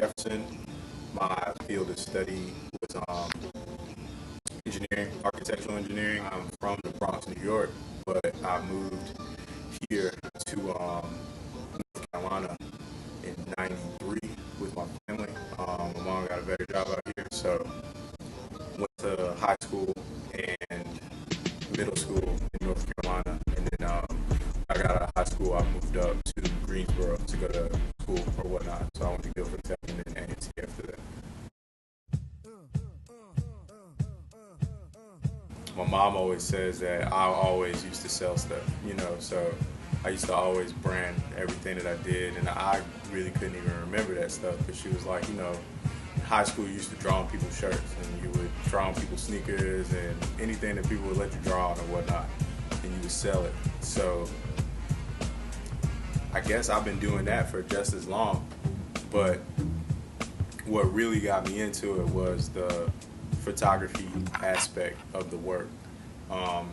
Jefferson. My field of study was engineering, architectural engineering. I'm from the Bronx, New York, but I moved here to North Carolina in '93 with my family. My mom got a better job out here, so went to high school and middle school in North Carolina, and then I got out of high school. I moved up to Greensboro to go to school or whatnot. So I went to Guilford Tech and then A&T after that. My mom always says that I always used to sell stuff, so I used to always brand everything that I did, and I really couldn't even remember that stuff, but she was like, in high school you used to draw on people's shirts, and you would draw on people's sneakers, and anything that people would let you draw on or whatnot, and you would sell it. So I guess I've been doing that for just as long, but what really got me into it was the photography aspect of the work. I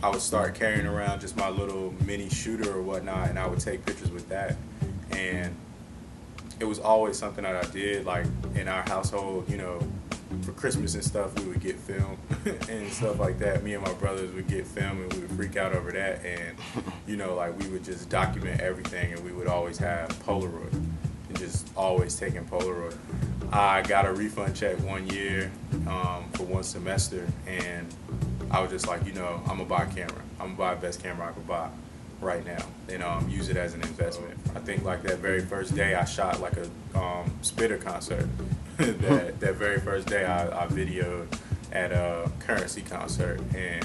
would start carrying around just my little mini shooter or whatnot, and I would take pictures with that. And it was always something that I did, like in our household, for Christmas and stuff, we would get film and stuff like that. Me and my brothers would get film and we would freak out over that. And, we would just document everything, and we would always have Polaroid and just always taking Polaroid. I got a refund check one year for one semester, and I was just like, I'm gonna buy a camera. I'm gonna buy the best camera I could buy right now, and use it as an investment. I think like that very first day I shot like a Spitter concert. that very first day I videoed at a Currency concert, and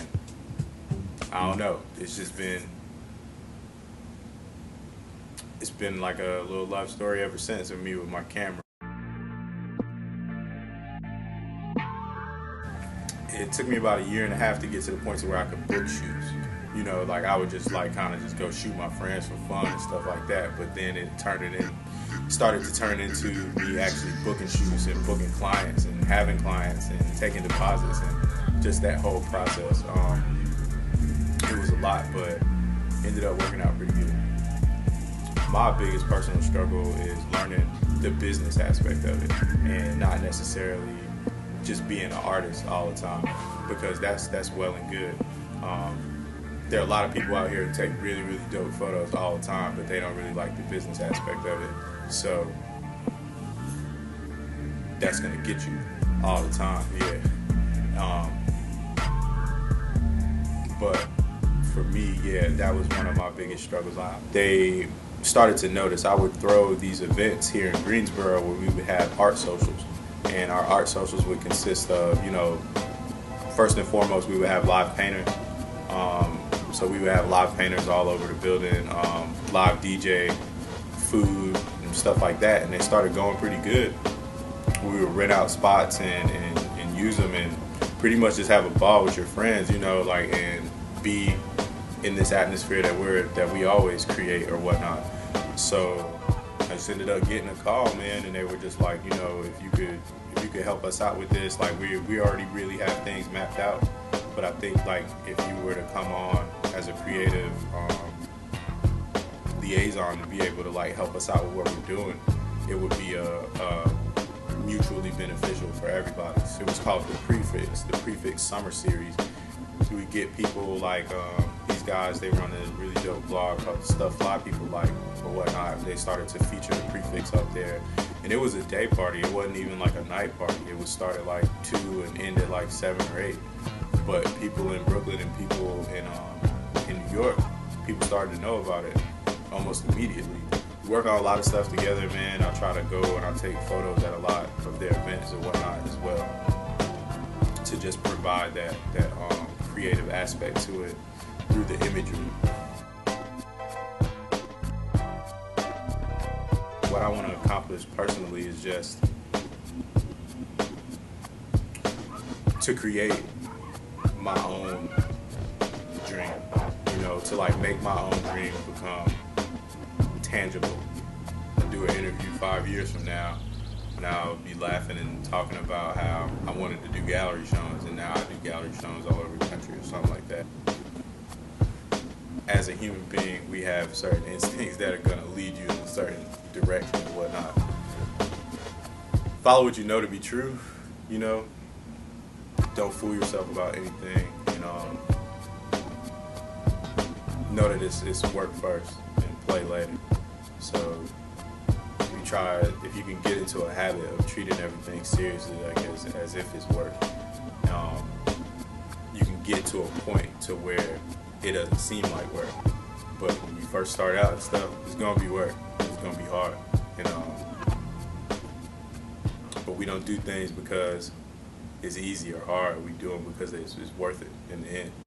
I don't know, it's been like a little love story ever since of me with my camera. It took me about a year and a half to get to the point to where I could book shoots. I would just kind of just go shoot my friends for fun and stuff like that. But then it started to turn into me actually booking shoots and booking clients and having clients and taking deposits and just that whole process. It was a lot, but ended up working out pretty good. My biggest personal struggle is learning the business aspect of it, and not necessarily just being an artist all the time, because that's well and good. There are a lot of people out here who take really, really dope photos all the time, but they don't really like the business aspect of it. So that's gonna get you all the time, yeah. But for me, yeah, that was one of my biggest struggles. They started to notice I would throw these events here in Greensboro where we would have art socials. And our art socials would consist of, first and foremost, we would have live painters. So we would have live painters all over the building, live DJ, food, and stuff like that. And they started going pretty good. We would rent out spots and use them and pretty much just have a ball with your friends, and be in this atmosphere that we always create or whatnot. So I just ended up getting a call, man, and they were just like, if you could help us out with this, like we already really have things mapped out, but I think like if you were to come on as a creative liaison to be able to like help us out with what we're doing, it would be mutually beneficial for everybody. So it was called the Prefix Summer Series. We get people like these guys, they run a really dope blog called Stuff Fly People Like or whatnot. They started to feature the prefix up there, and it was a day party. It wasn't even like a night party. It would start at like 2 and end at like 7 or 8. But people in Brooklyn and people in New York, people started to know about it almost immediately. We work on a lot of stuff together, man. I try to go and I take photos at a lot of their events and whatnot as well, to just provide that creative aspect to it through the imagery. What I want to accomplish personally is just to create my own dream, to like make my own dream become tangible. I'll do an interview 5 years from now, and I'll be laughing and talking about how I wanted to do gallery showings, and now I do gallery showings all over the country or something like that. as a human being, we have certain instincts that are going to lead you in a certain direction and whatnot. Follow what you know to be true, you know. Don't fool yourself about anything, you know. Know that it's work first and play later. So if you can get into a habit of treating everything seriously, like as if it's work, you can get to a point to where it doesn't seem like work. But when you first start out and stuff, it's gonna be work. It's gonna be hard, you know. But we don't do things because it's easy or hard. We do them because it's worth it in the end.